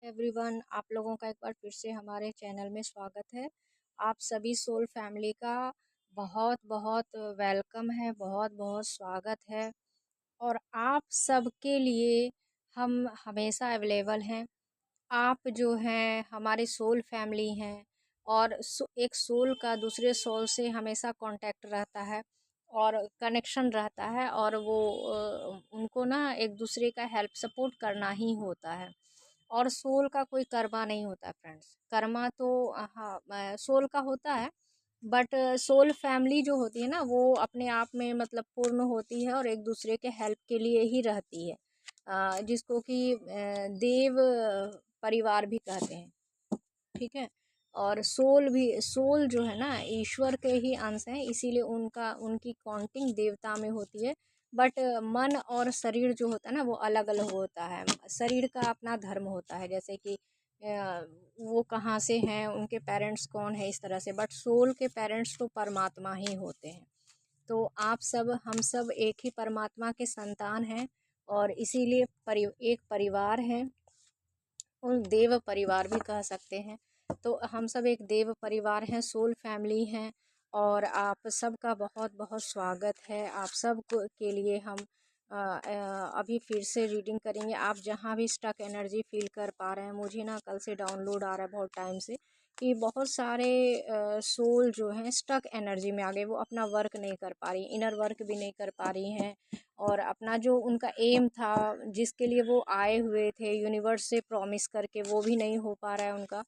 Everyone, आप लोगों का एक बार फिर से हमारे चैनल में स्वागत है। आप सभी सोल फैमिली का बहुत बहुत वेलकम है, बहुत बहुत स्वागत है। और आप सबके लिए हम हमेशा अवेलेबल हैं। आप जो हैं हमारे सोल फैमिली हैं, और एक सोल का दूसरे सोल से हमेशा कांटेक्ट रहता है और कनेक्शन रहता है, और वो उनको ना एक दूसरे का हेल्प सपोर्ट करना ही होता है। और सोल का कोई कर्मा नहीं होता फ्रेंड्स। कर्मा तो हाँ सोल का होता है, बट सोल फैमिली जो होती है ना, वो अपने आप में मतलब पूर्ण होती है और एक दूसरे के हेल्प के लिए ही रहती है। जिसको कि देव परिवार भी कहते हैं। ठीक है। और सोल जो है ना, ईश्वर के ही अंश हैं, इसीलिए उनकी काउंटिंग देवता में होती है। बट मन और शरीर जो होता है ना, वो अलग अलग होता है। शरीर का अपना धर्म होता है, जैसे कि वो कहाँ से हैं, उनके पेरेंट्स कौन है, इस तरह से। बट सोल के पेरेंट्स तो परमात्मा ही होते हैं। तो आप सब हम सब एक ही परमात्मा के संतान हैं, और इसीलिए एक परिवार है, उन देव परिवार भी कह सकते हैं। तो हम सब एक देव परिवार हैं, सोल फैमिली हैं। और आप सबका बहुत बहुत स्वागत है। आप सब के लिए हम अभी फिर से रीडिंग करेंगे। आप जहाँ भी स्टक एनर्जी फील कर पा रहे हैं, मुझे ना कल से डाउनलोड आ रहा है बहुत टाइम से, कि बहुत सारे सोल जो हैं स्टक एनर्जी में आ गए। वो अपना वर्क नहीं कर पा रही, इनर वर्क भी नहीं कर पा रही हैं, और अपना जो उनका एम था, जिसके लिए वो आए हुए थे यूनिवर्स से प्रॉमिस करके, वो भी नहीं हो पा रहा है उनका।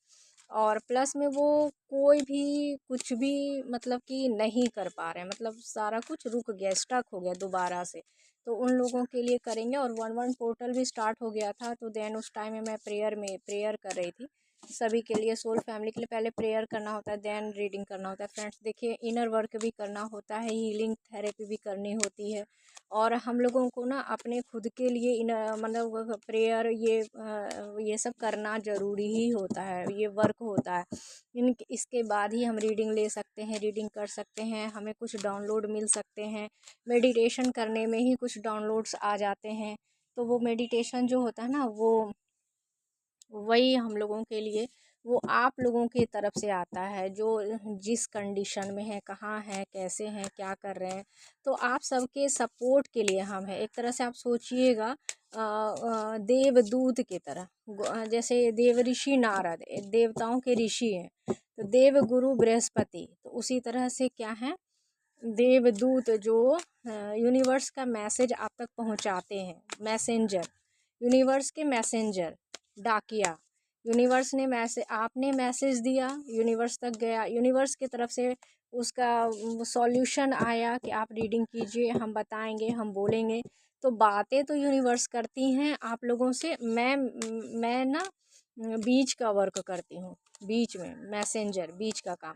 और प्लस में वो कोई भी कुछ भी मतलब कि नहीं कर पा रहे हैं, मतलब सारा कुछ रुक गया, स्टक हो गया दोबारा से। तो उन लोगों के लिए करेंगे। और 1-1 पोर्टल भी स्टार्ट हो गया था, तो देन उस टाइम में मैं प्रेयर कर रही थी सभी के लिए। सोल फैमिली के लिए पहले प्रेयर करना होता है, देन रीडिंग करना होता है फ्रेंड्स। देखिए, इनर वर्क भी करना होता है, हीलिंग थेरेपी भी करनी होती है। और हम लोगों को ना अपने खुद के लिए इन मतलब प्रेयर, ये सब करना ज़रूरी ही होता है, ये वर्क होता है। इसके बाद ही हम रीडिंग ले सकते हैं, रीडिंग कर सकते हैं, हमें कुछ डाउनलोड मिल सकते हैं। मेडिटेशन करने में ही कुछ डाउनलोड्स आ जाते हैं। तो वो मेडिटेशन जो होता है ना, वो वही हम लोगों के लिए, वो आप लोगों की तरफ से आता है, जो जिस कंडीशन में है, कहाँ है, कैसे हैं, क्या कर रहे हैं। तो आप सबके सपोर्ट के लिए हम हैं। एक तरह से आप सोचिएगा देवदूत की तरह। जैसे देव ऋषि नारद देवताओं के ऋषि हैं, तो देव गुरु बृहस्पति, तो उसी तरह से क्या है, देवदूत जो यूनिवर्स का मैसेज आप तक पहुंचाते हैं। मैसेंजर, यूनिवर्स के मैसेंजर, डाकिया। यूनिवर्स ने आपने मैसेज दिया, यूनिवर्स तक गया, यूनिवर्स की तरफ से उसका सॉल्यूशन आया कि आप रीडिंग कीजिए, हम बताएंगे, हम बोलेंगे। तो बातें तो यूनिवर्स करती हैं आप लोगों से। मैं ना बीच का वर्क करती हूँ, बीच में मैसेंजर, बीच का काम।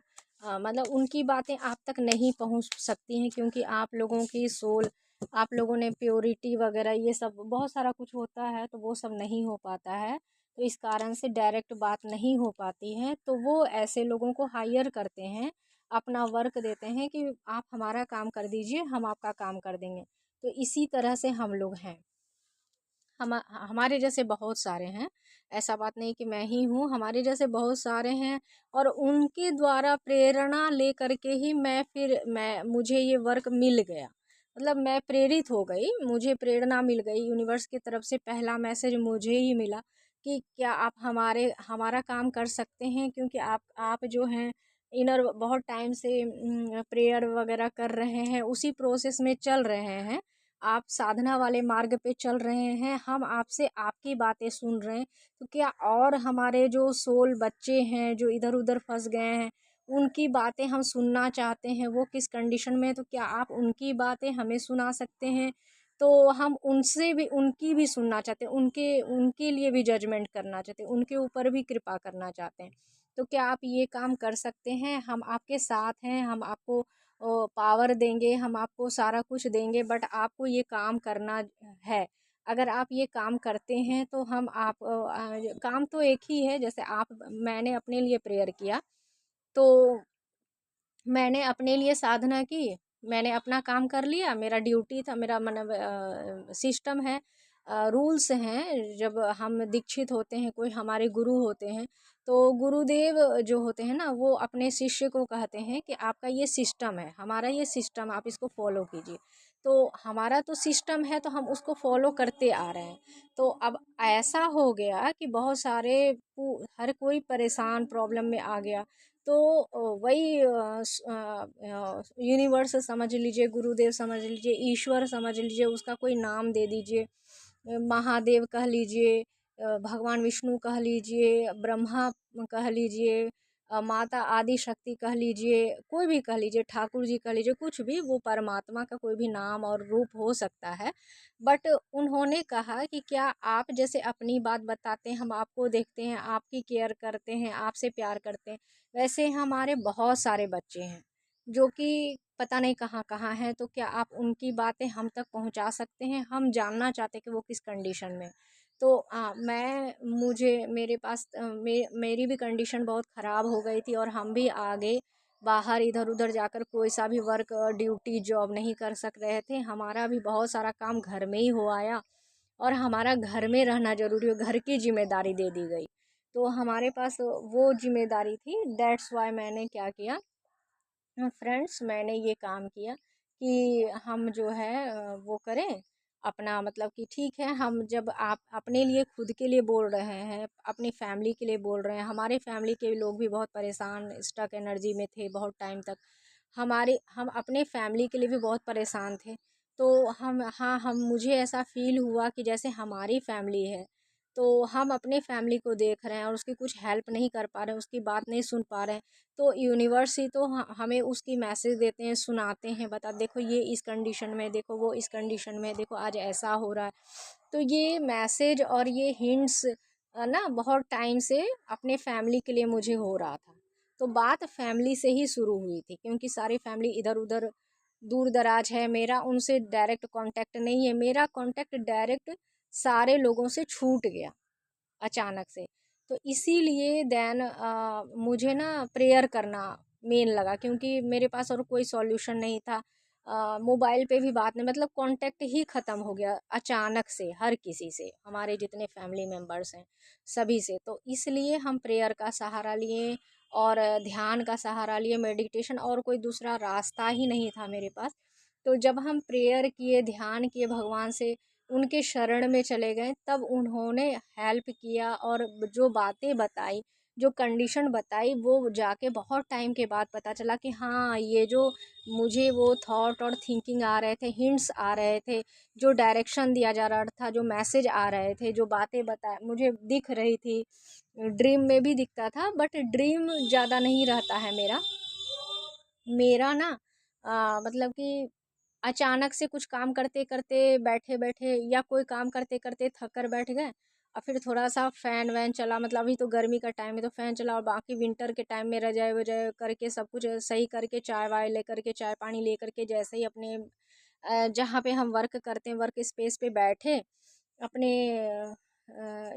मतलब उनकी बातें आप तक नहीं पहुंच सकती हैं, क्योंकि आप लोगों की सोल, आप लोगों ने प्योरिटी वगैरह ये सब बहुत सारा कुछ होता है, तो वो सब नहीं हो पाता है। तो इस कारण से डायरेक्ट बात नहीं हो पाती है। तो वो ऐसे लोगों को हायर करते हैं, अपना वर्क देते हैं कि आप हमारा काम कर दीजिए, हम आपका काम कर देंगे। तो इसी तरह से हम लोग हैं। हमारे जैसे बहुत सारे हैं, ऐसा बात नहीं कि मैं ही हूँ, हमारे जैसे बहुत सारे हैं। और उनके द्वारा प्रेरणा ले करके ही मैं मुझे ये वर्क मिल गया। मतलब मैं प्रेरित हो गई, मुझे प्रेरणा मिल गई, यूनिवर्स की तरफ से पहला मैसेज मुझे ही मिला कि क्या आप हमारा काम कर सकते हैं। क्योंकि आप जो हैं इनर बहुत टाइम से प्रेयर वगैरह कर रहे हैं, उसी प्रोसेस में चल रहे हैं, आप साधना वाले मार्ग पे चल रहे हैं, हम आपसे आपकी बातें सुन रहे हैं। तो क्या और हमारे जो सोल बच्चे हैं जो इधर उधर फंस गए हैं, उनकी बातें हम सुनना चाहते हैं, वो किस कंडीशन में है, तो क्या आप उनकी बातें हमें सुना सकते हैं। तो हम उनसे भी, उनकी भी सुनना चाहते हैं, उनके उनके लिए भी जजमेंट करना चाहते हैं, उनके ऊपर भी कृपा करना चाहते हैं। तो क्या आप ये काम कर सकते हैं, हम आपके साथ हैं, हम आपको पावर देंगे, हम आपको सारा कुछ देंगे, बट आपको ये काम करना है। अगर आप ये काम करते हैं तो हम काम तो एक ही है। जैसे मैंने अपने लिए प्रेयर किया, तो मैंने अपने लिए साधना की, मैंने अपना काम कर लिया, मेरा ड्यूटी था, मेरा मतलब सिस्टम है। रूल्स हैं। जब हम दीक्षित होते हैं, कोई हमारे गुरु होते हैं, तो गुरुदेव जो होते हैं ना, वो अपने शिष्य को कहते हैं कि आपका ये सिस्टम है, हमारा ये सिस्टम, आप इसको फॉलो कीजिए। तो हमारा तो सिस्टम है, तो हम उसको फॉलो करते आ रहे हैं। तो अब ऐसा हो गया कि बहुत सारे हर कोई परेशान, प्रॉब्लम में आ गया। तो वही यूनिवर्स समझ लीजिए, गुरुदेव समझ लीजिए, ईश्वर समझ लीजिए, उसका कोई नाम दे दीजिए, महादेव कह लीजिए, भगवान विष्णु कह लीजिए, ब्रह्मा कह लीजिए, माता आदि शक्ति कह लीजिए, कोई भी कह लीजिए, ठाकुर जी कह लीजिए, कुछ भी, वो परमात्मा का कोई भी नाम और रूप हो सकता है। बट उन्होंने कहा कि क्या आप जैसे अपनी बात बताते हैं, हम आपको देखते हैं, आपकी केयर करते हैं, आपसे प्यार करते हैं, वैसे हमारे बहुत सारे बच्चे हैं जो कि पता नहीं कहाँ कहाँ हैं। तो क्या आप उनकी बातें हम तक पहुँचा सकते हैं? हम जानना चाहते हैं कि वो किस कंडीशन में। तो मैं मुझे मेरे पास मेरी भी कंडीशन बहुत ख़राब हो गई थी, और हम भी आगे बाहर इधर-उधर जाकर कोई सा भी वर्क, ड्यूटी, जॉब नहीं कर सक रहे थे। हमारा भी बहुत सारा काम घर में ही हो आया, और हमारा घर में रहना ज़रूरी है, घर की ज़िम्मेदारी दे दी गई। तो हमारे पास वो ज़िम्मेदारी थी, दैट्स व्हाई मैंने क्या किया, फ्रेंड्स, मैंने ये काम किया कि हम जो है वो करें अपना, मतलब कि ठीक है, हम जब आप अपने लिए, खुद के लिए बोल रहे हैं, अपनी फैमिली के लिए बोल रहे हैं, हमारे फैमिली के लोग भी बहुत परेशान, स्टक एनर्जी में थे बहुत टाइम तक। हम अपने फैमिली के लिए भी बहुत परेशान थे। तो हम मुझे ऐसा फील हुआ कि जैसे हमारी फैमिली है, तो हम अपने फैमिली को देख रहे हैं और उसकी कुछ हेल्प नहीं कर पा रहे हैं, उसकी बात नहीं सुन पा रहे हैं। तो यूनिवर्स ही तो हमें उसकी मैसेज देते हैं, सुनाते हैं, बता देखो ये इस कंडीशन में, देखो वो इस कंडीशन में, देखो आज ऐसा हो रहा है। तो ये मैसेज और ये हिंट्स ना बहुत टाइम से अपने फैमिली के लिए मुझे हो रहा था। तो बात फैमिली से ही शुरू हुई थी, क्योंकि सारी फैमिली इधर उधर दूर दराज है, मेरा उनसे डायरेक्ट कांटेक्ट नहीं है, मेरा कांटेक्ट डायरेक्ट सारे लोगों से छूट गया अचानक से। तो इसीलिए देन मुझे ना प्रेयर करना मेन लगा, क्योंकि मेरे पास और कोई सॉल्यूशन नहीं था। मोबाइल पे भी बात नहीं, मतलब कांटेक्ट ही ख़त्म हो गया अचानक से हर किसी से, हमारे जितने फैमिली मेम्बर्स हैं सभी से। तो इसलिए हम प्रेयर का सहारा लिए, और ध्यान का सहारा लिए, मेडिटेशन, और कोई दूसरा रास्ता ही नहीं था मेरे पास। तो जब हम प्रेयर किए, ध्यान किए, भगवान से उनके शरण में चले गए, तब उन्होंने हेल्प किया, और जो बातें बताई, जो कंडीशन बताई, वो जाके बहुत टाइम के बाद पता चला कि हाँ, ये जो मुझे वो थॉट और थिंकिंग आ रहे थे, हिंट्स आ रहे थे, जो डायरेक्शन दिया जा रहा था, जो मैसेज आ रहे थे, जो बातें बता मुझे दिख रही थी, ड्रीम में भी दिखता था, बट ड्रीम ज़्यादा नहीं रहता है मेरा। मेरा ना मतलब कि अचानक से कुछ काम करते करते, बैठे बैठे, या कोई काम करते करते थक कर बैठ गए, और फिर थोड़ा सा फैन वैन चला, मतलब अभी तो गर्मी का टाइम है तो फैन चला, और बाकी विंटर के टाइम में रजाई वजाई करके सब कुछ सही करके, चाय वाय लेकर के, चाय पानी लेकर के, जैसे ही अपने जहाँ पे हम वर्क करते हैं, वर्क स्पेस पे बैठे, अपने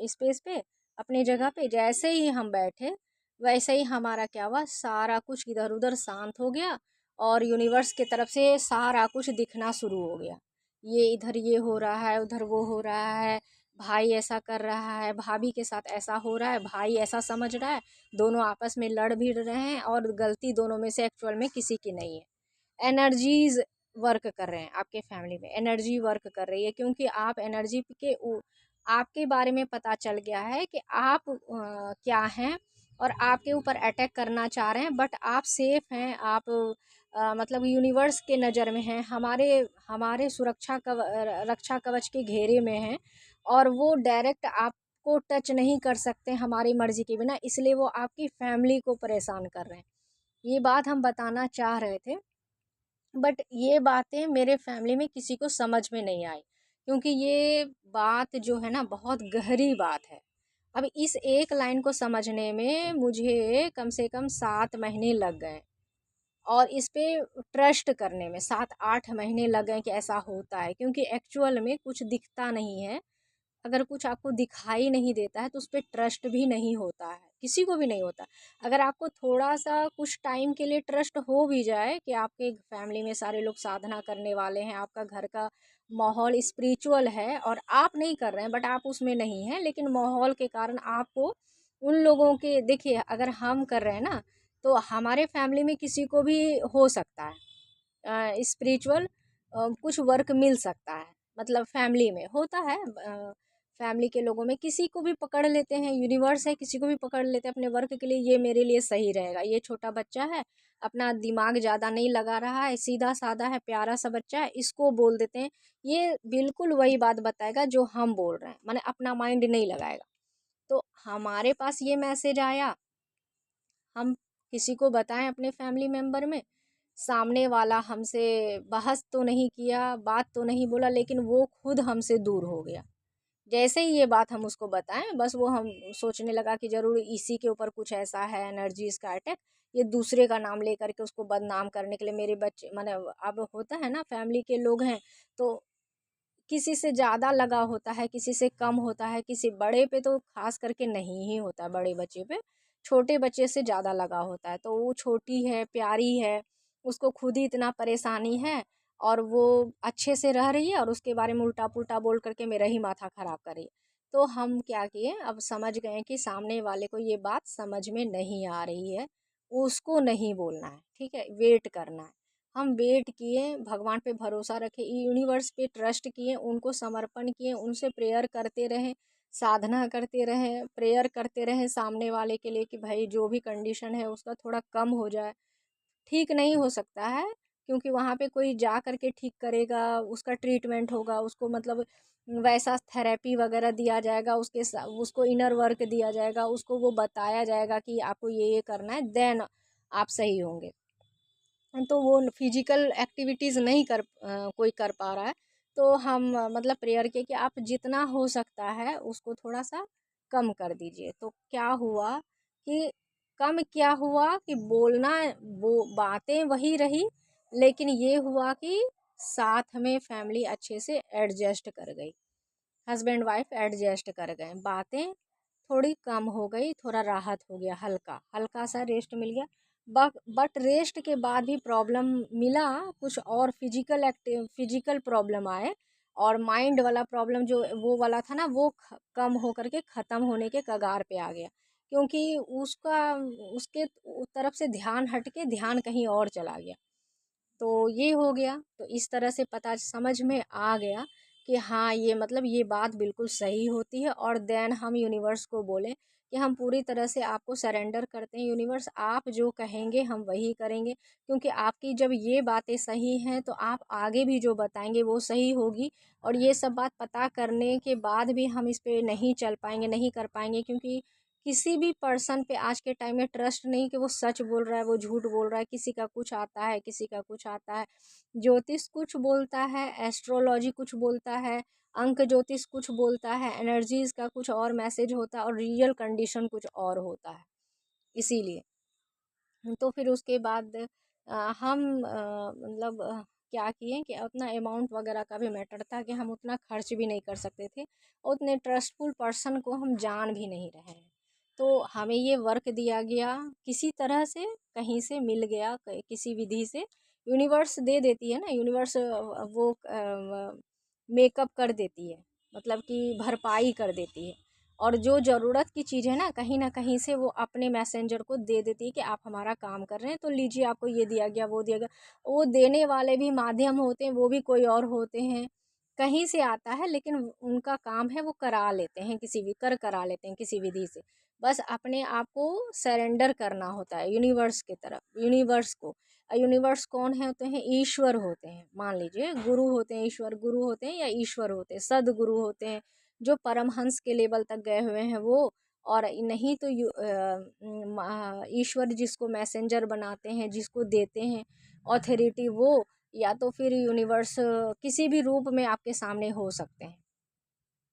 स्पेस पे, अपनी जगह पे जैसे ही हम बैठे, वैसे ही हमारा क्या हुआ, सारा कुछ इधर उधर शांत हो गया, और यूनिवर्स की तरफ से सारा कुछ दिखना शुरू हो गया। ये इधर ये हो रहा है, उधर वो हो रहा है, भाई ऐसा कर रहा है, भाभी के साथ ऐसा हो रहा है, भाई ऐसा समझ रहा है, दोनों आपस में लड़ भी रहे हैं, और गलती दोनों में से एक्चुअल में किसी की नहीं है। एनर्जीज वर्क कर रहे हैं आपके फैमिली में, एनर्जी वर्क कर रही है, क्योंकि आप एनर्जी के आपके बारे में पता चल गया है कि आप क्या हैं, और आपके ऊपर अटैक करना चाह रहे हैं, बट आप सेफ हैं, आप मतलब यूनिवर्स के नज़र में हैं, हमारे हमारे रक्षा कवच के घेरे में हैं, और वो डायरेक्ट आपको टच नहीं कर सकते हमारी मर्जी के बिना, इसलिए वो आपकी फैमिली को परेशान कर रहे हैं। ये बात हम बताना चाह रहे थे, बट ये बातें मेरे फैमिली में किसी को समझ में नहीं आई, क्योंकि ये बात जो है ना, बहुत गहरी बात है। अब इस एक लाइन को समझने में मुझे कम से कम 7 महीने लग गए, और इस पे ट्रस्ट करने में 7-8 महीने लग गए कि ऐसा होता है, क्योंकि एक्चुअल में कुछ दिखता नहीं है। अगर कुछ आपको दिखाई नहीं देता है तो उस पे ट्रस्ट भी नहीं होता है, किसी को भी नहीं होता। अगर आपको थोड़ा-सा कुछ टाइम के लिए ट्रस्ट हो भी जाए कि आपके फैमिली में सारे लोग साधना करने वाले हैं, आपका घर का माहौल स्पिरिचुअल है और आप नहीं कर रहे हैं, बट आप उसमें नहीं हैं, लेकिन माहौल के कारण आपको उन लोगों के, देखिए अगर हम कर रहे हैं ना, तो हमारे फैमिली में किसी को भी हो सकता है स्पिरिचुअल कुछ वर्क मिल सकता है, मतलब फैमिली में होता है। फैमिली के लोगों में किसी को भी पकड़ लेते हैं, यूनिवर्स है, किसी को भी पकड़ लेते हैं अपने वर्क के लिए, ये मेरे लिए सही रहेगा, ये छोटा बच्चा है, अपना दिमाग ज़्यादा नहीं लगा रहा है, सीधा साधा है, प्यारा सा बच्चा है, इसको बोल देते हैं, ये बिल्कुल वही बात बताएगा जो हम बोल रहे हैं, माने अपना माइंड नहीं लगाएगा। तो हमारे पास ये मैसेज आया, हम किसी को बताएं अपने फैमिली मेम्बर में, सामने वाला हमसे बहस तो नहीं किया, बात तो नहीं बोला, लेकिन वो खुद हमसे दूर हो गया। जैसे ही ये बात हम उसको बताएं, बस वो हम सोचने लगा कि ज़रूर इसी के ऊपर कुछ ऐसा है, एनर्जी इसका अटैक, ये दूसरे का नाम लेकर के उसको बदनाम करने के लिए, मेरे बच्चे माने, अब होता है ना फैमिली के लोग हैं तो किसी से ज़्यादा लगा होता है, किसी से कम होता है, किसी बड़े पे तो खास करके नहीं ही होता, बड़े बच्चे पे, छोटे बच्चे से ज़्यादा लगा होता है। तो वो छोटी है, प्यारी है, उसको खुद ही इतना परेशानी है, और वो अच्छे से रह रही है और उसके बारे में उल्टा पुल्टा बोल करके मेरा ही माथा खराब कर रही है। तो हम क्या किए, अब समझ गए कि सामने वाले को ये बात समझ में नहीं आ रही है, उसको नहीं बोलना है, ठीक है, वेट करना है। हम वेट किए, भगवान पे भरोसा रखे, यूनिवर्स पे ट्रस्ट किए, उनको समर्पण किए, उनसे प्रेयर करते रहें, साधना करते रहें, प्रेयर करते रहें सामने वाले के लिए कि भाई जो भी कंडीशन है उसका थोड़ा कम हो जाए। ठीक नहीं हो सकता है, क्योंकि वहाँ पे कोई जा करके ठीक करेगा, उसका ट्रीटमेंट होगा, उसको मतलब वैसा थेरेपी वगैरह दिया जाएगा, उसको इनर वर्क दिया जाएगा, उसको वो बताया जाएगा कि आपको ये करना है, देन आप सही होंगे। तो वो फिजिकल एक्टिविटीज़ नहीं कोई कर पा रहा है, तो हम मतलब प्रेयर किए कि आप जितना हो सकता है उसको थोड़ा सा कम कर दीजिए। तो क्या हुआ कि कम क्या हुआ कि बोलना, वो बातें वही रही, लेकिन ये हुआ कि साथ में फैमिली अच्छे से एडजस्ट कर गई, हस्बैंड वाइफ एडजस्ट कर गए, बातें थोड़ी कम हो गई, थोड़ा राहत हो गया, हल्का हल्का सा रेस्ट मिल गया। बट रेस्ट के बाद भी प्रॉब्लम मिला, कुछ और फिजिकल प्रॉब्लम आए, और माइंड वाला प्रॉब्लम जो वो वाला था ना, वो कम हो करके ख़त्म होने के कगार पे आ गया, क्योंकि उसका उसके तरफ से ध्यान हट के ध्यान कहीं और चला गया। तो ये हो गया, तो इस तरह से पता समझ में आ गया कि हाँ, ये मतलब ये बात बिल्कुल सही होती है, और देन हम यूनिवर्स को बोलें कि हम पूरी तरह से आपको सरेंडर करते हैं, यूनिवर्स आप जो कहेंगे हम वही करेंगे, क्योंकि आपकी जब ये बातें सही हैं तो आप आगे भी जो बताएंगे वो सही होगी। और ये सब बात पता करने के बाद भी हम इस पे नहीं चल पाएंगे, नहीं कर पाएंगे, क्योंकि किसी भी पर्सन पे आज के टाइम में ट्रस्ट नहीं कि वो सच बोल रहा है, वो झूठ बोल रहा है, किसी का कुछ आता है, किसी का कुछ आता है, ज्योतिष कुछ बोलता है, एस्ट्रोलॉजी कुछ बोलता है, अंक ज्योतिष कुछ बोलता है, एनर्जीज का कुछ और मैसेज होता है, और रियल कंडीशन कुछ और होता है। इसीलिए तो फिर उसके बाद हम मतलब क्या किए कि उतना अमाउंट वगैरह का भी मैटर था कि हम उतना खर्च भी नहीं कर सकते थे, और उतने ट्रस्टफुल पर्सन को हम जान भी नहीं रहे हैं। तो हमें ये वर्क दिया गया, किसी तरह से कहीं से मिल गया, किसी विधि से यूनिवर्स दे देती है ना, यूनिवर्स वो मेकअप कर देती है, मतलब कि भरपाई कर देती है, और जो ज़रूरत की चीज़ है ना कहीं से वो अपने मैसेंजर को दे देती है कि आप हमारा काम कर रहे हैं, तो लीजिए आपको ये दिया गया, वो दिया गया। वो देने वाले भी माध्यम होते हैं, वो भी कोई और होते हैं, कहीं से आता है, लेकिन उनका काम है वो करा लेते हैं, किसी भी करा लेते हैं किसी विधि से। बस अपने आप को सरेंडर करना होता है यूनिवर्स की तरफ, यूनिवर्स को। यूनिवर्स कौन है होते हैं, ईश्वर होते हैं, मान लीजिए गुरु होते हैं, ईश्वर गुरु होते हैं या ईश्वर होते हैं, सदगुरु होते हैं, जो परमहंस के लेवल तक गए हुए हैं वो। और नहीं तो ईश्वर जिसको मैसेंजर बनाते हैं, जिसको देते हैं ऑथोरिटी, वो, या तो फिर यूनिवर्स किसी भी रूप में आपके सामने हो सकते हैं,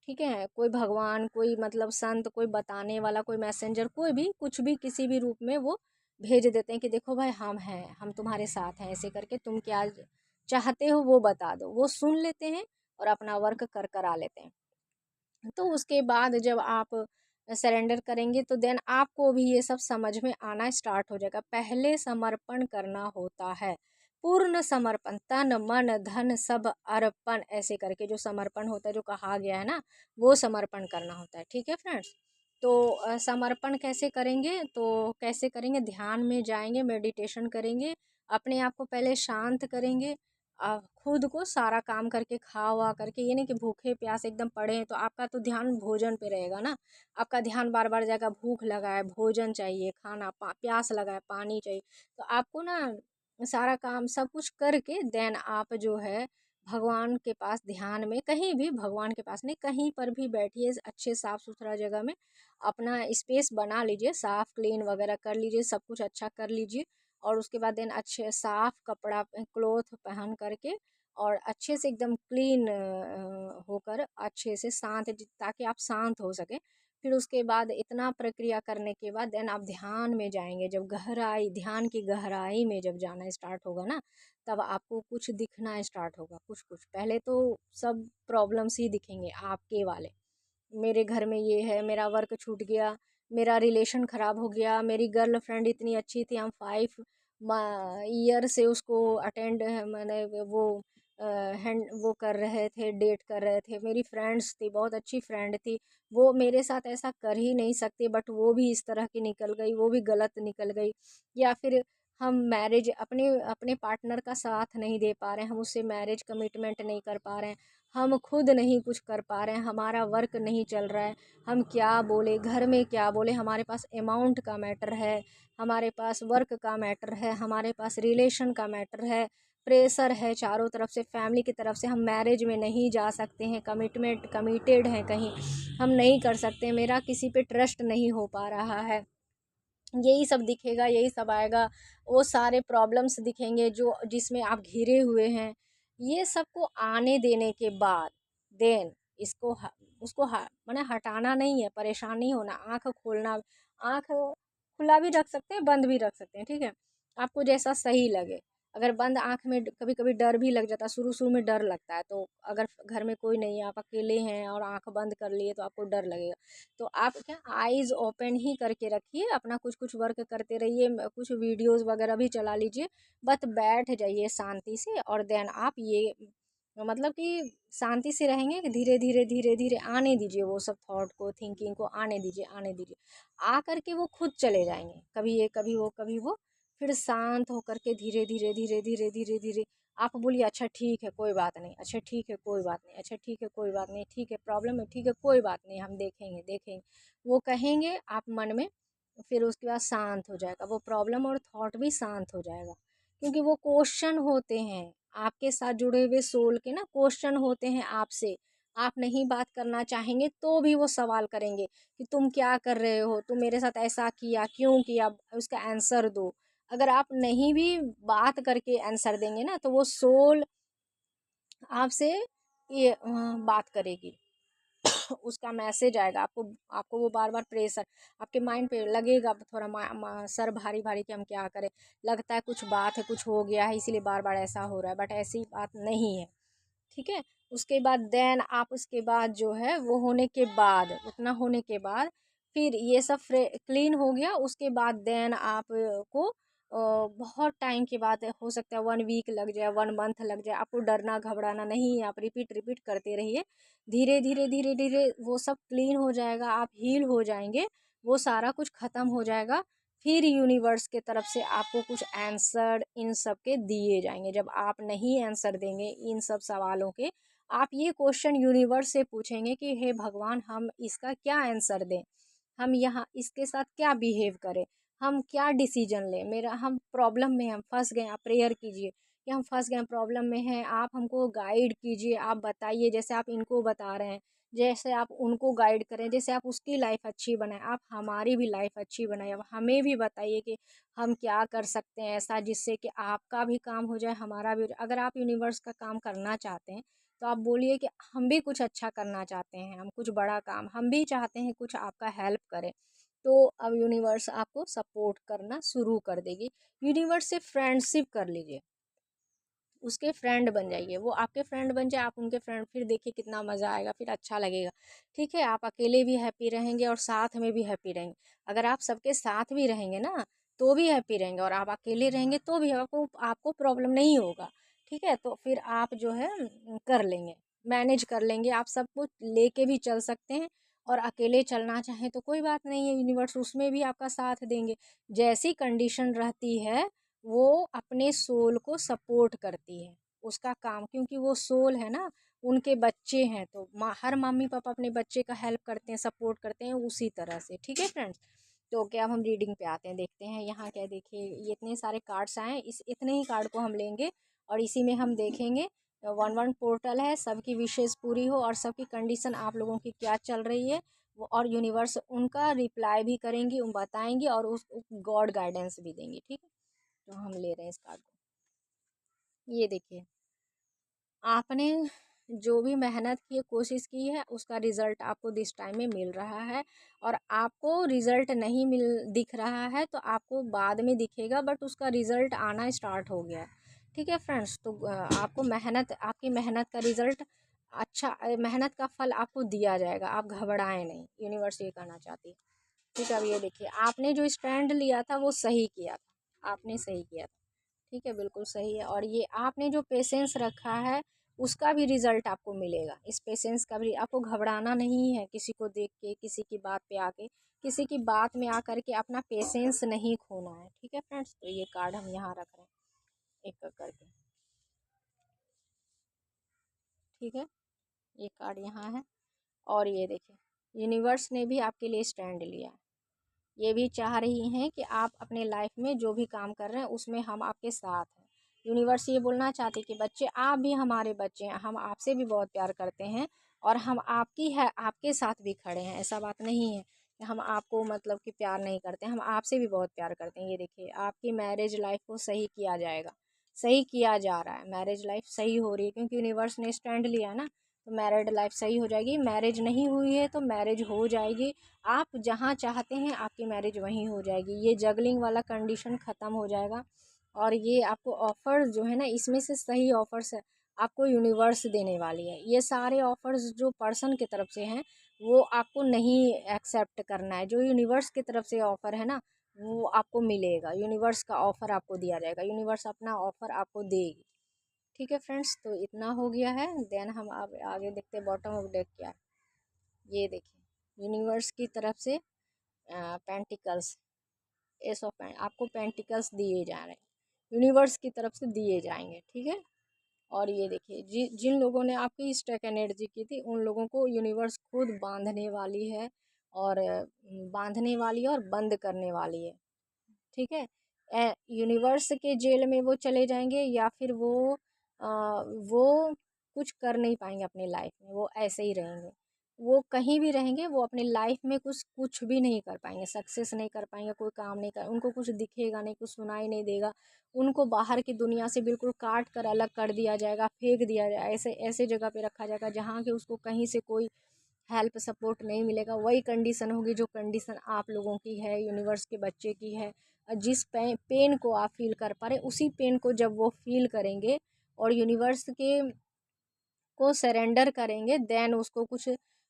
ठीक है, कोई भगवान, कोई मतलब संत, कोई बताने वाला, कोई मैसेंजर, कोई भी कुछ भी किसी भी रूप में वो भेज देते हैं कि देखो भाई हम हैं, हम तुम्हारे साथ हैं, ऐसे करके तुम क्या चाहते हो वो बता दो, वो सुन लेते हैं और अपना वर्क करा लेते हैं। तो उसके बाद जब आप सरेंडर करेंगे तो देन आपको भी ये सब समझ में आना स्टार्ट हो जाएगा। पहले समर्पण करना होता है, पूर्ण समर्पण, तन मन धन सब अर्पण, ऐसे करके जो समर्पण होता है, जो कहा गया है ना, वो समर्पण करना होता है। ठीक है फ्रेंड्स। तो समर्पण कैसे करेंगे, तो कैसे करेंगे, ध्यान में जाएंगे, मेडिटेशन करेंगे, अपने आप को पहले शांत करेंगे, खुद को सारा काम करके खा हुआ करके, ये नहीं कि भूखे प्यास एकदम पड़े हैं तो आपका तो ध्यान भोजन पे रहेगा ना, आपका ध्यान बार बार जाएगा, भूख लगा है भोजन चाहिए, खाना प्यास लगा है पानी चाहिए। तो आपको ना सारा काम सब कुछ करके देन आप जो है भगवान के पास ध्यान में, कहीं भी भगवान के पास नहीं, कहीं पर भी बैठिए, अच्छे साफ सुथरा जगह में अपना स्पेस बना लीजिए, साफ क्लीन वगैरह कर लीजिए, सब कुछ अच्छा कर लीजिए। और उसके बाद देन अच्छे साफ कपड़ा क्लोथ पहन करके और अच्छे से एकदम क्लीन होकर अच्छे से शांत, ताकि आप शांत हो सके। फिर उसके बाद इतना प्रक्रिया करने के बाद देन आप ध्यान में जाएंगे। जब गहराई, ध्यान की गहराई में जब जाना स्टार्ट होगा ना, तब आपको कुछ दिखना स्टार्ट होगा, कुछ कुछ। पहले तो सब प्रॉब्लम्स ही दिखेंगे आपके वाले, मेरे घर में ये है, मेरा वर्क छूट गया, मेरा रिलेशन ख़राब हो गया, मेरी गर्ल फ्रेंड इतनी अच्छी थी, हम 5 ईयर से उसको अटेंड, मैंने वो हैंड वो कर रहे थे, डेट कर रहे थे, मेरी फ्रेंड्स थी, बहुत अच्छी फ्रेंड थी, वो मेरे साथ ऐसा कर ही नहीं सकती, बट वो भी इस तरह की निकल गई, वो भी गलत निकल गई। या फिर हम मैरिज, अपने अपने पार्टनर का साथ नहीं दे पा रहे हैं, हम उससे मैरिज कमिटमेंट नहीं कर पा रहे हैं, हम खुद नहीं कुछ कर पा रहे हैं, हमारा वर्क नहीं चल रहा है, हम क्या बोले, घर में क्या बोले, हमारे पास अमाउंट का मैटर है, हमारे पास वर्क का मैटर है, हमारे पास रिलेशन का मैटर है, प्रेशर है चारों तरफ से, फैमिली की तरफ से, हम मैरिज में नहीं जा सकते हैं, कमिटेड हैं कहीं, हम नहीं कर सकते, मेरा किसी पे ट्रस्ट नहीं हो पा रहा है, यही सब दिखेगा, यही सब आएगा, वो सारे प्रॉब्लम्स दिखेंगे जो जिसमें आप घिरे हुए हैं। ये सबको आने देने के बाद देन इसको उसको माने हटाना नहीं है, परेशान नहीं होना, आंख खोलना, आंख खुला भी रख सकते हैं, बंद भी रख सकते हैं, ठीक है, आपको जैसा सही लगे। अगर बंद आंख में कभी कभी डर भी लग जाता है, शुरू शुरू में डर लगता है, तो अगर घर में कोई नहीं है, आप अकेले हैं और आंख बंद कर लिए, तो आपको डर लगेगा, तो आप क्या आईज ओपन ही करके रखिए, अपना कुछ कुछ वर्क करते रहिए, कुछ वीडियोस वगैरह भी चला लीजिए, बस बैठ जाइए शांति से, और देन आप ये मतलब कि शांति से रहेंगे कि धीरे धीरे धीरे धीरे आने दीजिए, वो सब थॉट को, थिंकिंग को आने दीजिए, आने दीजिए, आ करके वो खुद चले जाएंगे, कभी ये कभी वो कभी वो, फिर शांत होकर के धीरे धीरे धीरे धीरे धीरे धीरे आप बोलिए अच्छा ठीक है कोई बात नहीं, अच्छा ठीक है कोई बात नहीं, अच्छा ठीक है कोई बात नहीं, ठीक है प्रॉब्लम है, ठीक है कोई बात नहीं, हम देखेंगे देखेंगे, वो कहेंगे आप मन में, फिर उसके बाद शांत हो जाएगा वो प्रॉब्लम, और थॉट भी शांत हो जाएगा, क्योंकि वो क्वेश्चन होते हैं आपके साथ जुड़े हुए सोल के ना, क्वेश्चन होते हैं आपसे, आप नहीं बात करना चाहेंगे तो भी वो सवाल करेंगे कि तुम क्या कर रहे हो, तुम मेरे साथ ऐसा किया क्यों किया, उसका आंसर दो। अगर आप नहीं भी बात करके आंसर देंगे ना, तो वो सोल आपसे ये बात करेगी, उसका मैसेज आएगा आपको, आपको वो बार बार प्रेशर आपके माइंड पे लगेगा, थोड़ा सर भारी भारी कि हम क्या करें, लगता है कुछ बात है, कुछ हो गया है इसीलिए बार बार ऐसा हो रहा है, बट ऐसी बात नहीं है, ठीक है। उसके बाद देन आप उसके बाद जो है वो होने के बाद, उतना होने के बाद फिर ये सब क्लीन हो गया, उसके बाद देन आप को बहुत टाइम के बाद, हो सकता है 1 वीक लग जाए, 1 मंथ लग जाए, आपको डरना घबराना नहीं है, आप रिपीट रिपीट करते रहिए, धीरे धीरे धीरे धीरे वो सब क्लीन हो जाएगा, आप हील हो जाएंगे, वो सारा कुछ ख़त्म हो जाएगा। फिर यूनिवर्स के तरफ से आपको कुछ आंसर इन सब के दिए जाएंगे। जब आप नहीं आंसर देंगे इन सब सवालों के, आप ये क्वेश्चन यूनिवर्स से पूछेंगे कि हे भगवान, हम इसका क्या आंसर दें, हम यहाँ इसके साथ क्या बिहेव करें, हम क्या डिसीजन लें, मेरा हम प्रॉब्लम में हम फंस गए, आप प्रेयर कीजिए कि हम फंस गए प्रॉब्लम में हैं, आप हमको गाइड कीजिए, आप बताइए, जैसे आप इनको बता रहे हैं, जैसे आप उनको गाइड करें, जैसे आप उसकी लाइफ अच्छी बनाएं, आप हमारी भी लाइफ अच्छी बनाएं, अब हमें भी बताइए कि हम क्या कर सकते हैं ऐसा जिससे कि आपका भी काम हो जाए, हमारा भी हो जाए। अगर आप यूनिवर्स का काम करना चाहते हैं तो आप बोलिए कि हम भी कुछ अच्छा करना चाहते हैं, हम कुछ बड़ा काम हम भी चाहते हैं, कुछ आपका हेल्प करें, तो अब यूनिवर्स आपको सपोर्ट करना शुरू कर देगी। यूनिवर्स से फ्रेंडशिप कर लीजिए, उसके फ्रेंड बन जाइए, वो आपके फ्रेंड बन जाए, आप उनके फ्रेंड, फिर देखिए कितना मज़ा आएगा, फिर अच्छा लगेगा, ठीक है। आप अकेले भी हैप्पी रहेंगे और साथ में भी हैप्पी रहेंगे। अगर आप सबके साथ भी रहेंगे ना, तो भी हैप्पी रहेंगे, और आप अकेले रहेंगे तो भी आपको आपको प्रॉब्लम नहीं होगा। ठीक है, तो फिर आप जो है कर लेंगे, मैनेज कर लेंगे, आप सब कुछ लेके भी चल सकते हैं। और अकेले चलना चाहें तो कोई बात नहीं है, यूनिवर्स उसमें भी आपका साथ देंगे। जैसी कंडीशन रहती है वो अपने सोल को सपोर्ट करती है, उसका काम, क्योंकि वो सोल है ना, उनके बच्चे हैं, तो हर मम्मी पापा अपने बच्चे का हेल्प करते हैं, सपोर्ट करते हैं उसी तरह से। ठीक है फ्रेंड्स, तो क्या, अब हम रीडिंग पे आते हैं, देखते हैं यहाँ क्या। देखिए ये इतने सारे कार्ड्स आए हैं, इस इतने ही कार्ड को हम लेंगे और इसी में हम देखेंगे। वन वन पोर्टल है, सबकी विशेष पूरी हो और सबकी कंडीशन आप लोगों की क्या चल रही है वो, और यूनिवर्स उनका रिप्लाई भी करेंगी, बताएंगी और उस गॉड गाइडेंस भी देंगी। ठीक है, तो हम ले रहे हैं इस कार्ड को। ये देखिए, आपने जो भी मेहनत की, कोशिश की है, उसका रिज़ल्ट आपको दिस टाइम में मिल रहा है। और आपको रिज़ल्ट नहीं दिख रहा है तो आपको बाद में दिखेगा, बट उसका रिज़ल्ट आना स्टार्ट हो गया है। ठीक है फ्रेंड्स, तो आपको आपकी मेहनत का रिज़ल्ट अच्छा, मेहनत का फल आपको दिया जाएगा, आप घबराएं नहीं, यूनिवर्स ये कहना चाहती है। ठीक है, अब ये देखिए, आपने जो स्टैंड लिया था वो सही किया था, आपने सही किया था। ठीक है, बिल्कुल सही है। और ये आपने जो पेशेंस रखा है उसका भी रिजल्ट आपको मिलेगा, इस पेशेंस का भी। आपको घबराना नहीं है, किसी को देख के, किसी की बात पे आके, किसी की बात में आकर के अपना पेशेंस नहीं खोना है। ठीक है फ्रेंड्स, तो ये कार्ड हम यहाँ रख रहे हैं एक एक करके। ठीक है, ये कार्ड यहाँ है। और ये देखिए, यूनिवर्स ने भी आपके लिए स्टैंड लिया है, ये भी चाह रही हैं कि आप अपने लाइफ में जो भी काम कर रहे हैं उसमें हम आपके साथ हैं। यूनिवर्स ये बोलना चाहती कि बच्चे, आप भी हमारे बच्चे हैं, हम आपसे भी बहुत प्यार करते हैं और हम आपकी है, आपके साथ भी खड़े हैं। ऐसा बात नहीं है कि हम आपको मतलब कि प्यार नहीं करते, हम आपसे भी बहुत प्यार करते हैं। ये देखिए, आपकी मैरिज लाइफ को सही किया जाएगा, सही किया जा रहा है, मैरिज लाइफ सही हो रही है, क्योंकि यूनिवर्स ने स्टैंड लिया है ना, तो मैरिड लाइफ सही हो जाएगी। मैरिज नहीं हुई है तो मैरिज हो जाएगी, आप जहाँ चाहते हैं आपकी मैरिज वहीं हो जाएगी। ये जगलिंग वाला कंडीशन ख़त्म हो जाएगा। और ये आपको ऑफ़र जो है ना, इसमें से सही ऑफ़र्स है आपको यूनिवर्स देने वाली है। ये सारे ऑफ़र्स जो पर्सन की तरफ से हैं वो आपको नहीं एक्सेप्ट करना है, जो यूनिवर्स की तरफ से ऑफ़र है ना वो आपको मिलेगा, यूनिवर्स का ऑफ़र आपको दिया जाएगा, यूनिवर्स अपना ऑफ़र आपको देगी। ठीक है फ्रेंड्स, तो इतना हो गया है। देन हम अब आगे देखते हैं बॉटम ऑफ डेक क्या है। ये देखिए, यूनिवर्स की तरफ से पेंटिकल्स, एस ऑफ आपको पेंटिकल्स दिए जा रहे हैं, यूनिवर्स की तरफ से दिए जाएंगे। ठीक है, और ये देखिए, जिन लोगों ने आपकी स्टक एनर्जी की थी उन लोगों को यूनिवर्स खुद बांधने वाली है, और बांधने वाली है और बंद करने वाली है। ठीक है, यूनिवर्स के जेल में वो चले जाएंगे, या फिर वो कुछ कर नहीं पाएंगे अपनी लाइफ में, वो ऐसे ही रहेंगे। वो कहीं भी रहेंगे, वो अपनी लाइफ में कुछ कुछ भी नहीं कर पाएंगे, सक्सेस नहीं कर पाएंगे, कोई काम नहीं कर, उनको कुछ दिखेगा नहीं, कुछ सुनाई नहीं देगा, उनको बाहर की दुनिया से बिल्कुल काट कर अलग कर दिया जाएगा, फेंक दिया जाएगा, ऐसे ऐसे जगह पे रखा जाएगा जहाँ कि उसको कहीं से कोई हेल्प सपोर्ट नहीं मिलेगा। वही कंडीशन होगी जो कंडीशन आप लोगों की है, यूनिवर्स के बच्चे की है। जिस पेन को आप फील कर पा रहे, उसी पेन को जब वो फील करेंगे और यूनिवर्स के को सरेंडर करेंगे, देन उसको कुछ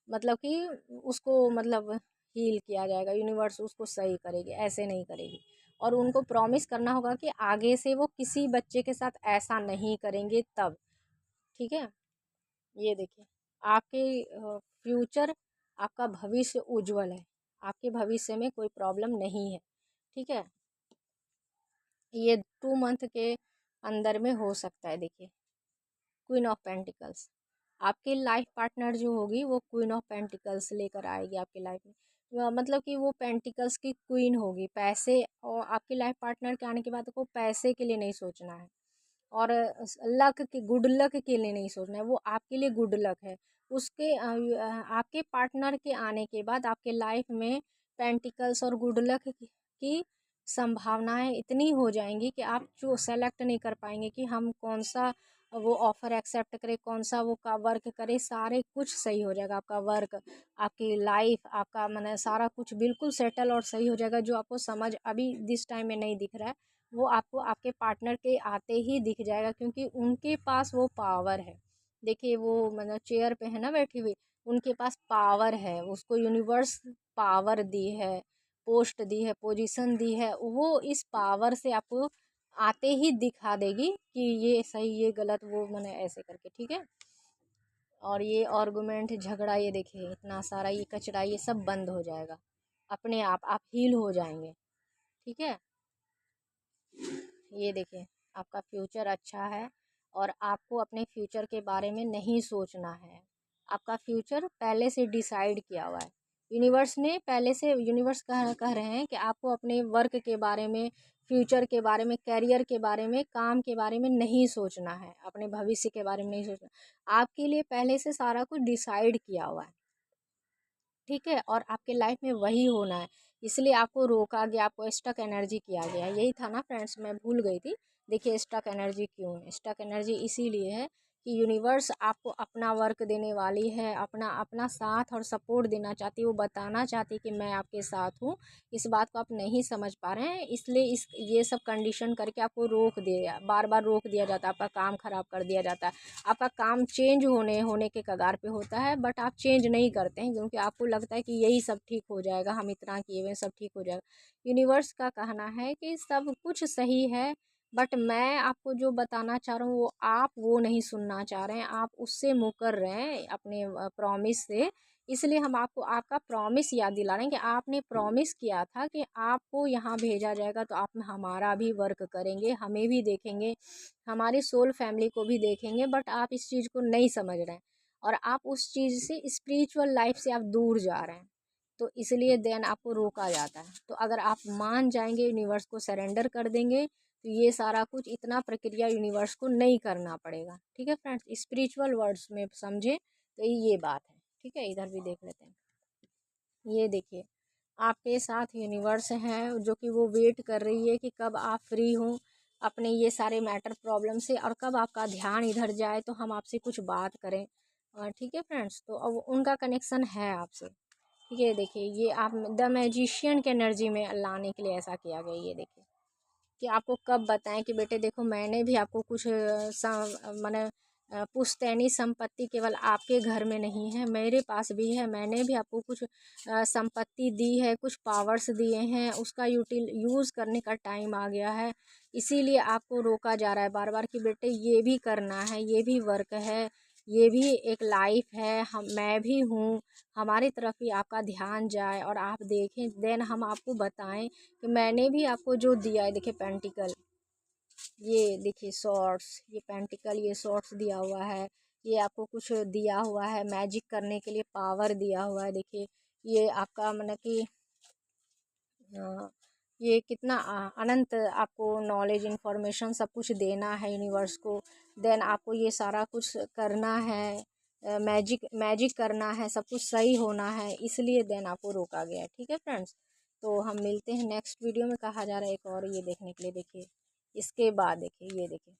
मतलब कि उसको मतलब हील किया जाएगा, यूनिवर्स उसको सही करेगी, ऐसे नहीं करेगी। और उनको प्रॉमिस करना होगा कि आगे से वो किसी बच्चे के साथ ऐसा नहीं करेंगे तब। ठीक है, ये देखिए, आपके फ्यूचर, आपका भविष्य उज्जवल है, आपके भविष्य में कोई प्रॉब्लम नहीं है। ठीक है, ये 2 मंथ के अंदर में हो सकता है। देखिए, क्वीन ऑफ पेंटिकल्स, आपकी लाइफ पार्टनर जो होगी वो क्वीन ऑफ पेंटिकल्स लेकर आएगी आपकी लाइफ में। मतलब कि वो पेंटिकल्स की क्वीन होगी, पैसे, और आपकी लाइफ पार्टनर के आने के बाद आपको पैसे के लिए नहीं सोचना है, और लक के, गुड लक के लिए नहीं सोचना है, वो आपके लिए गुड लक है। उसके आपके पार्टनर के आने के बाद आपके लाइफ में पेंटिकल्स और गुड लक की संभावनाएं इतनी हो जाएंगी कि आप जो सेलेक्ट नहीं कर पाएंगे कि हम कौन सा वो ऑफ़र एक्सेप्ट करें, कौन सा वो का वर्क करें, सारे कुछ सही हो जाएगा। आपका वर्क, आपकी लाइफ, आपका माने सारा कुछ बिल्कुल सेटल और सही हो जाएगा। जो आपको समझ अभी दिस टाइम में नहीं दिख रहा है वो आपको आपके पार्टनर के आते ही दिख जाएगा, क्योंकि उनके पास वो पावर है। देखिए, वो मतलब चेयर पे है ना बैठी हुई, उनके पास पावर है, उसको यूनिवर्स पावर दी है, पोस्ट दी है, पोजीशन दी है, वो इस पावर से आपको आते ही दिखा देगी कि ये सही ये गलत, वो मैंने ऐसे करके, ठीक है। और ये आर्गुमेंट झगड़ा, ये देखिए इतना सारा ये कचरा, ये सब बंद हो जाएगा अपने आप हील हो जाएंगे, ठीक है। ये देखिए आपका फ्यूचर अच्छा है और आपको अपने फ्यूचर के बारे में नहीं सोचना है। आपका फ्यूचर पहले से डिसाइड किया हुआ है। यूनिवर्स ने पहले से, यूनिवर्स कह रहे हैं कि आपको अपने वर्क के बारे में, फ्यूचर के बारे में, करियर के बारे में, काम के बारे में नहीं सोचना है, अपने भविष्य के बारे में नहीं सोचना। आपके लिए पहले से सारा कुछ डिसाइड किया हुआ है, ठीक है। और आपके लाइफ में वही होना है, इसलिए आपको रोका गया, आपको स्टक एनर्जी किया गया। यही था ना फ्रेंड्स, मैं भूल गई थी। देखिए स्टक एनर्जी क्यों है, स्टक एनर्जी इसीलिए है कि यूनिवर्स आपको अपना वर्क देने वाली है, अपना अपना साथ और सपोर्ट देना चाहती है। वो बताना चाहती है कि मैं आपके साथ हूँ। इस बात को आप नहीं समझ पा रहे हैं, इसलिए इस ये सब कंडीशन करके आपको रोक दिया, बार बार रोक दिया जाता है, आपका काम ख़राब कर दिया जाता है। आपका काम चेंज होने के कगार पे होता है, बट आप चेंज नहीं करते हैं क्योंकि आपको लगता है कि यही सब ठीक हो जाएगा, हम इतना किए हुए सब ठीक हो जाएगा। यूनिवर्स का कहना है कि सब कुछ सही है, बट मैं आपको जो बताना चाह रहा हूँ वो आप वो नहीं सुनना चाह रहे हैं, आप उससे मुकर रहे हैं अपने प्रॉमिस से। इसलिए हम आपको आपका प्रॉमिस याद दिला रहे हैं कि आपने प्रॉमिस किया था कि आपको यहाँ भेजा जाएगा, तो आप हमारा भी वर्क करेंगे, हमें भी देखेंगे, हमारी सोल फैमिली को भी देखेंगे, बट आप इस चीज़ को नहीं समझ रहे हैं और आप उस चीज़ से, स्पिरिचुअल लाइफ से आप दूर जा रहे हैं। तो इसलिए देन आपको रोका जाता है। तो अगर आप मान जाएंगे, यूनिवर्स को सरेंडर कर देंगे, तो ये सारा कुछ, इतना प्रक्रिया यूनिवर्स को नहीं करना पड़ेगा, ठीक है फ्रेंड्स। स्पिरिचुअल वर्ड्स में समझे तो ये बात है, ठीक है। इधर भी देख लेते हैं। ये देखिए आपके साथ यूनिवर्स हैं जो कि वो वेट कर रही है कि कब आप फ्री हों अपने ये सारे मैटर प्रॉब्लम से, और कब आपका ध्यान इधर जाए तो हम आपसे कुछ बात करें, ठीक है फ्रेंड्स। तो अब उनका कनेक्शन है आपसे, ठीक है। देखिए ये आप द मैजिशियन के एनर्जी में लाने के लिए ऐसा किया गया। ये देखिए कि आपको कब बताएं कि बेटे देखो मैंने भी आपको कुछ माने पुश्तैनी संपत्ति केवल आपके घर में नहीं है, मेरे पास भी है। मैंने भी आपको कुछ संपत्ति दी है, कुछ पावर्स दिए हैं, उसका यूज़ करने का टाइम आ गया है। इसीलिए आपको रोका जा रहा है बार बार कि बेटे ये भी करना है, ये भी वर्क है, ये भी एक लाइफ है, हम मैं भी हूँ। हमारी तरफ ही आपका ध्यान जाए और आप देखें, देन हम आपको बताएं कि मैंने भी आपको जो दिया है। देखिए पेंटिकल, ये देखिए शॉर्ट्स, ये पेंटिकल, ये शॉर्ट्स दिया हुआ है, ये आपको कुछ दिया हुआ है मैजिक करने के लिए, पावर दिया हुआ है। देखिए ये आपका मतलब कि ये कितना अनंत आपको नॉलेज, इन्फॉर्मेशन सब कुछ देना है यूनिवर्स को। देन आपको ये सारा कुछ करना है, मैजिक मैजिक करना है, सब कुछ सही होना है, इसलिए देन आपको रोका गया है, ठीक है फ्रेंड्स। तो हम मिलते हैं नेक्स्ट वीडियो में। कहा जा रहा है एक और ये देखने के लिए। देखिए इसके बाद देखिए, ये देखिए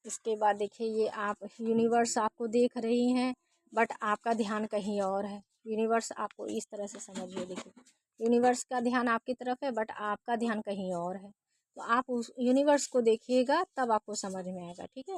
इसके बाद देखिए, ये आप यूनिवर्स आपको देख रही हैं, बट आपका ध्यान कहीं और है। यूनिवर्स आपको इस तरह से समझिए, देखिए यूनिवर्स का ध्यान आपकी तरफ है, बट आपका ध्यान कहीं और है। तो आप उस यूनिवर्स को देखिएगा, तब आपको समझ में आएगा, ठीक है।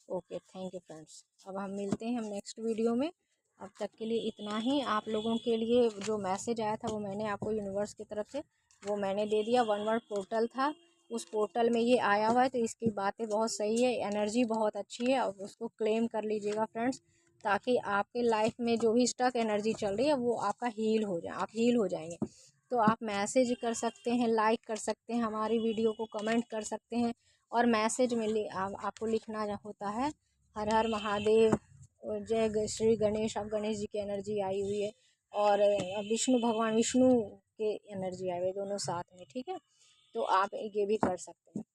Okay, thank you friends. अब हम मिलते हैं हम नेक्स्ट वीडियो में। अब तक के लिए इतना ही। आप लोगों के लिए जो मैसेज आया था वो मैंने आपको यूनिवर्स की तरफ से वो मैंने दे दिया। वन वर्ड पोर्टल था, उस पोर्टल में ये आया हुआ है, तो इसकी बातें बहुत सही है, एनर्जी बहुत अच्छी है, और उसको क्लेम कर लीजिएगा फ्रेंड्स, ताकि आपके लाइफ में जो भी स्टक एनर्जी चल रही है वो आपका हील हो जाए, आप हील हो जाएंगे। तो आप मैसेज कर सकते हैं, लाइक कर सकते हैं हमारी वीडियो को, कमेंट कर सकते हैं, और मैसेज में आपको लिखना होता है हर हर महादेव और जय श्री गणेश। आप गणेश जी की एनर्जी आई हुई है, और विष्णु भगवान, विष्णु के एनर्जी आई हुई है, दोनों साथ में, ठीक है। तो आप ये भी कर सकते हैं,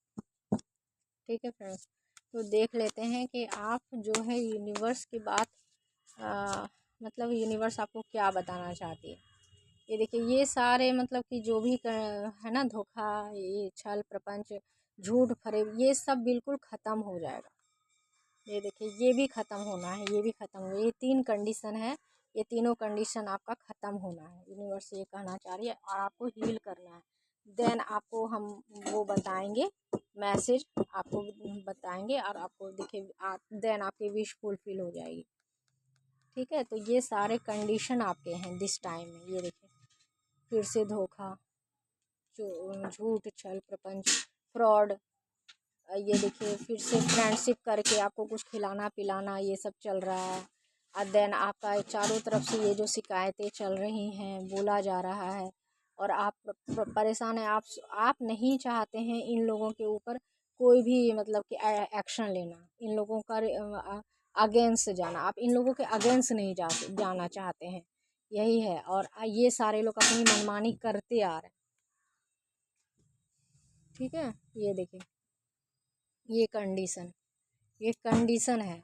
ठीक है फ्रेंड्स। तो देख लेते हैं कि आप जो है यूनिवर्स की बात, मतलब यूनिवर्स आपको क्या बताना चाहती है। ये देखिए ये सारे मतलब कि जो भी है ना, धोखा, ये छल प्रपंच, झूठ फरेब, ये सब बिल्कुल ख़त्म हो जाएगा। ये देखिए ये भी ख़त्म होना है, ये भी ख़त्म हो, ये 3 कंडीशन है, ये तीनों कंडीशन आपका ख़त्म होना है। यूनिवर्स ये कहना चाह रही है, और आपको हील करना है। देन आपको हम वो बताएंगे, मैसेज आपको बताएंगे, और आपको देखिए देन आपकी विश फुलफिल हो जाएगी, ठीक है। तो ये सारे कंडीशन आपके हैं दिस टाइम में, ये देखिए फिर से धोखा, झूठ, छल, प्रपंच, फ्रॉड। ये देखिए फिर से फ्रेंडशिप करके आपको कुछ खिलाना पिलाना, ये सब चल रहा है। और देन आपका चारों तरफ से ये जो शिकायतें चल रही हैं, बोला जा रहा है और आप परेशान हैं। आप नहीं चाहते हैं इन लोगों के ऊपर कोई भी मतलब कि एक्शन लेना, इन लोगों का अगेंस्ट जाना। आप इन लोगों के अगेंस्ट नहीं जाना चाहते हैं, यही है। और ये सारे लोग अपनी मनमानी करते आ रहे हैं, ठीक है। ये देखिए ये कंडीशन है,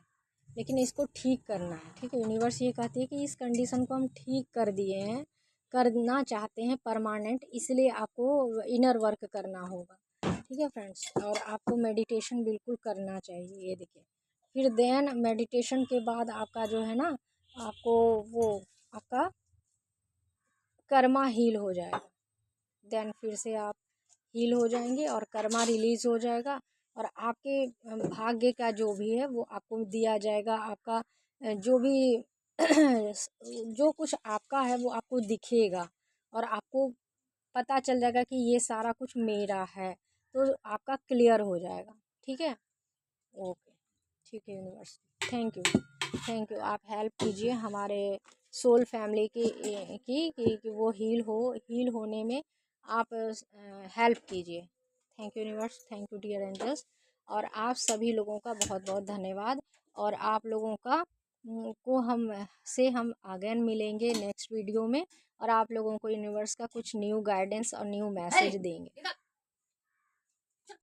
लेकिन इसको ठीक करना है, ठीक है। यूनिवर्स ये कहती है कि इस कंडीशन को हम ठीक कर दिए हैं, करना चाहते हैं परमानेंट, इसलिए आपको इनर वर्क करना होगा, ठीक है फ्रेंड्स। और आपको मेडिटेशन बिल्कुल करना चाहिए, ये देखिए। फिर देन मेडिटेशन के बाद आपका जो है ना, आपको वो आपका कर्मा हील हो जाएगा। देन फिर से आप हील हो जाएंगे और कर्मा रिलीज हो जाएगा और आपके भाग्य का जो भी है वो आपको दिया जाएगा। आपका जो भी जो कुछ आपका है वो आपको दिखेगा और आपको पता चल जाएगा कि ये सारा कुछ मेरा है, तो आपका क्लियर हो जाएगा, ठीक है। ओके, ठीक है universe, thank you. Thank you, आप हेल्प कीजिए हमारे सोल फैमिली कि वो हील होने में आप हेल्प कीजिए। Thank you universe, thank you dear angels. और आप सभी लोगों का बहुत बहुत धन्यवाद। और आप लोगों का को हम अगेन मिलेंगे नेक्स्ट वीडियो में और आप लोगों को यूनिवर्स का कुछ न्यू गाइडेंस और न्यू मैसेज देंगे।